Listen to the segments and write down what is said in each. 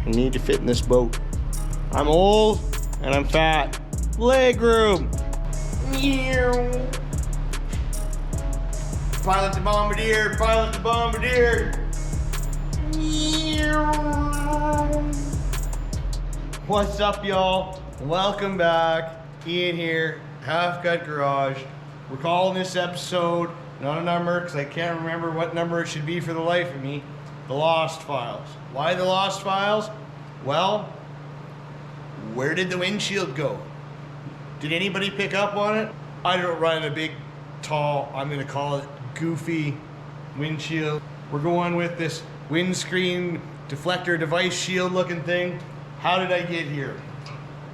I need to fit in this boat. I'm old and I'm fat. Leg room. Pilot the bombardier, pilot the bombardier. What's up, y'all? Welcome back. Ian here, Halfcutgarage. We're calling this episode, not a number because I can't remember what number it should be for the life of me, The Lost Files. Why The Lost Files? Well, where did the windshield go? Did anybody pick up on it? I don't run a big, tall, I'm gonna call it goofy windshield. We're going with this windscreen deflector device shield looking thing. How did I get here?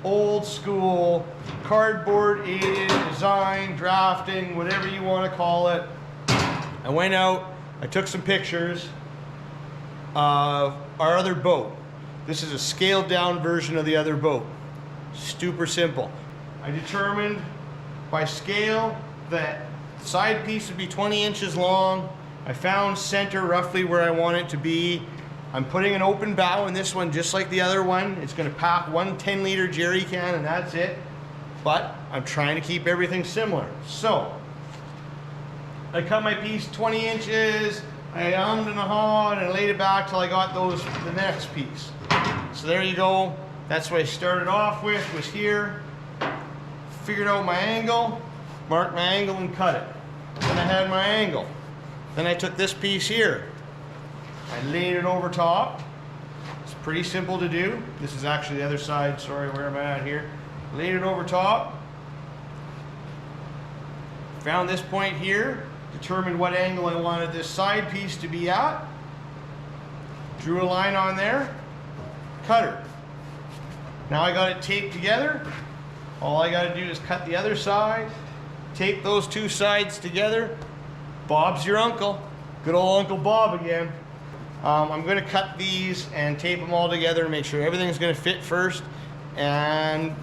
Old school, cardboard aided design, drafting, whatever you want to call it. I went out, I took some pictures of our other boat. This is a scaled down version of the other boat. Super simple. I determined by scale that the side piece would be 20 inches long. I found center roughly where I want it to be. I'm putting an open bow in this one just like the other one. It's gonna pack one 10-liter jerry can and that's it. But I'm trying to keep everything similar. So, I cut my piece 20 inches, I ummed and hawed and laid it back till I got the next piece. So there you go. That's what I started off with, was here. Figured out my angle, marked my angle and cut it. Then I had my angle. Then I took this piece here. I laid it over top. It's pretty simple to do. This is actually the other side, sorry, where am I at here? Laid it over top. Found this point here, determined what angle I wanted this side piece to be at. Drew a line on there, cut her. Now I got it taped together. All I gotta do is cut the other side, tape those two sides together. Bob's your uncle. Good old Uncle Bob again. I'm gonna cut these and tape them all together and make sure everything's gonna fit first. And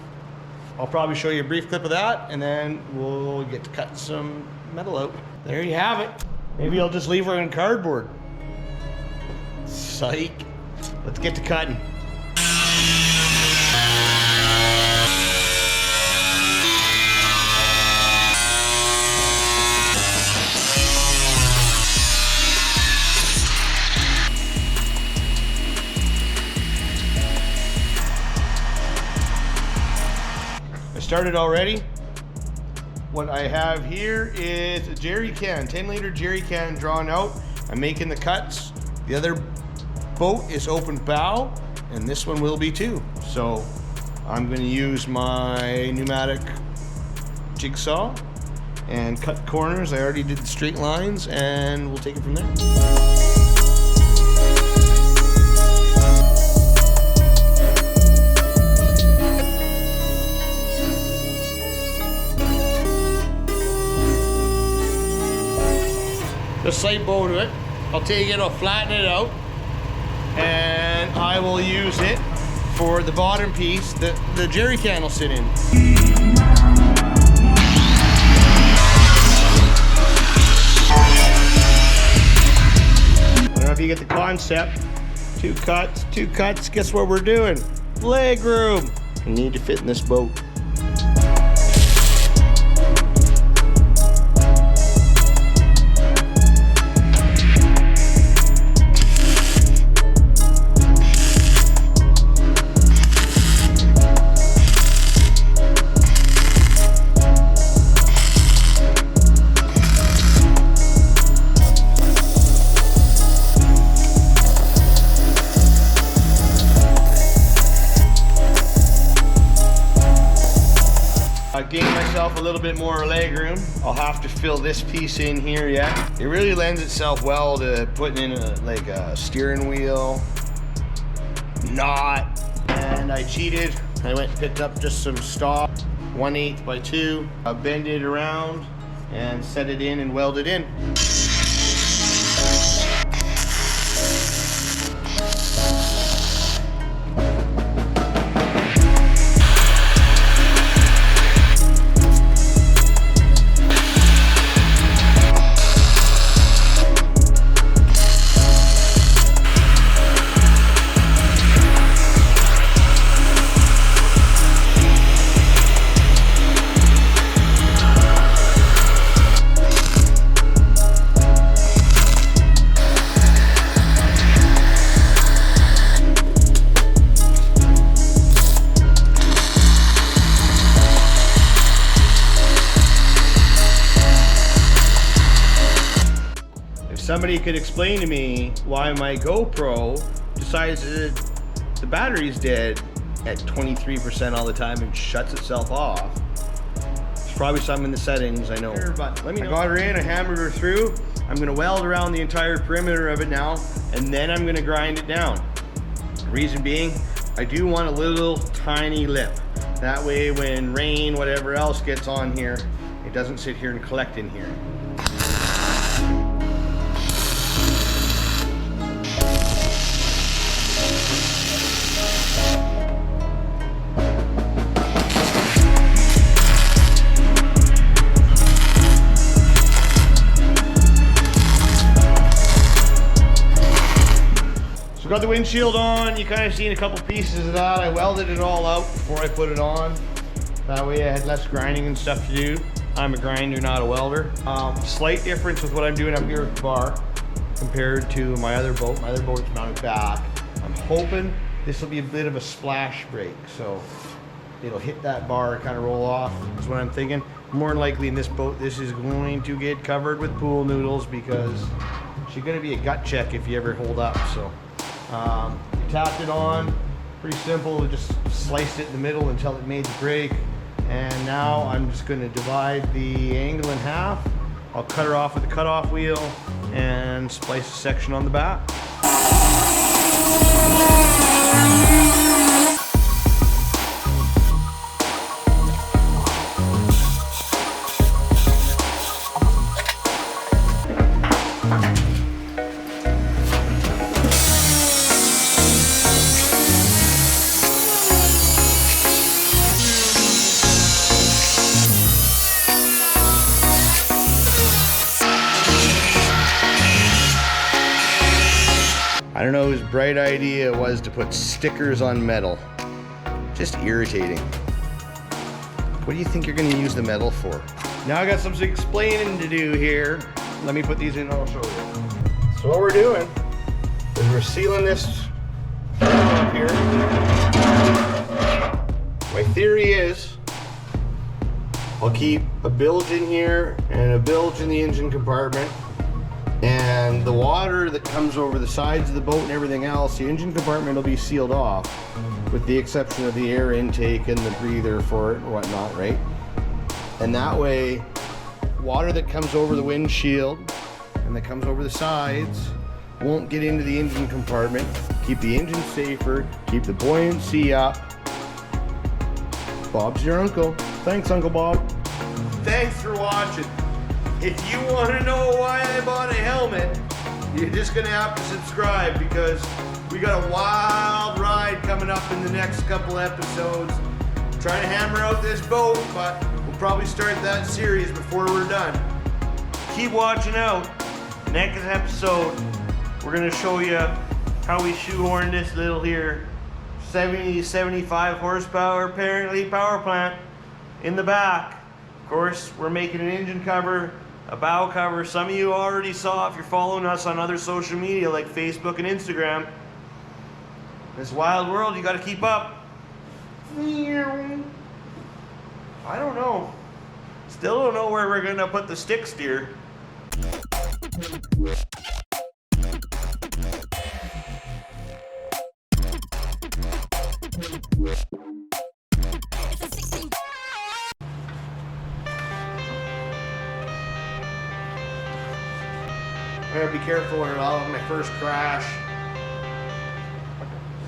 I'll probably show you a brief clip of that and then we'll get to cut some metal out. There you have it. Maybe I'll just leave her in cardboard. Psych. Let's get to cutting. Started already. What I have here is a jerry can, 10-liter jerry can drawn out. I'm making the cuts. The other boat is open bow, and this one will be too. So I'm going to use my pneumatic jigsaw and cut corners. I already did the straight lines, and we'll take it from there. The side bow to it. I'll take it, I'll flatten it out, and I will use it for the bottom piece that the jerry can will sit in. I don't know if you get the concept. Two cuts, guess what we're doing? Leg room. I need to fit in this boat. I gained myself a little bit more leg room. I'll have to fill this piece in here yet. It really lends itself well to putting in a steering wheel, knot, and I cheated. I went and picked up just some stock, 1/8 by 2, bend it around and set it in and weld it in. somebody could explain to me why my GoPro decides that the battery's dead at 23% all the time and shuts itself off. There's probably something in the settings, I know. But let me know. I got her in, I hammered her through. I'm gonna weld around the entire perimeter of it now, and then I'm gonna grind it down. The reason being, I do want a little tiny lip. That way when rain, whatever else gets on here, it doesn't sit here and collect in here. So got the windshield on. You kind of seen a couple pieces of that. I welded it all out before I put it on. That way I had less grinding and stuff to do. I'm a grinder, not a welder. Slight difference with what I'm doing up here with the bar compared to my other boat. My other boat is mounted back. I'm hoping this will be a bit of a splash break. So it'll hit that bar and kind of roll off, is what I'm thinking. More than likely in this boat, this is going to get covered with pool noodles because she's gonna be a gut check if you ever hold up, so. Tapped it on, pretty simple, just sliced it in the middle until it made the break. And now I'm just gonna divide the angle in half. I'll cut her off with a cutoff wheel and splice a section on the back. I don't know whose bright idea it was to put stickers on metal. Just irritating. What do you think you're gonna use the metal for? Now I got some explaining to do here. Let me put these in and I'll show you. So what we're doing is we're sealing this up here. My theory is I'll keep a bilge in here and a bilge in the engine compartment. And the water that comes over the sides of the boat and everything else, the engine compartment will be sealed off with the exception of the air intake and the breather for it and whatnot, right? And that way, water that comes over the windshield and that comes over the sides won't get into the engine compartment, keep the engine safer, keep the buoyancy up. Bob's your uncle. Thanks, Uncle Bob. Thanks for watching. If you want to know why I bought a helmet, you're just going to have to subscribe because we got a wild ride coming up in the next couple episodes. Trying to hammer out this boat, but we'll probably start that series before we're done. Keep watching out. Next episode, we're going to show you how we shoehorn this little here 70, 75 horsepower apparently power plant in the back. Of course, we're making an engine cover, a bow cover. Some of you already saw if you're following us on other social media like Facebook and Instagram. This wild world, you got to keep up. I don't know. Still don't know where we're going to put the stick steer. I gotta be careful or I'll have my first crash.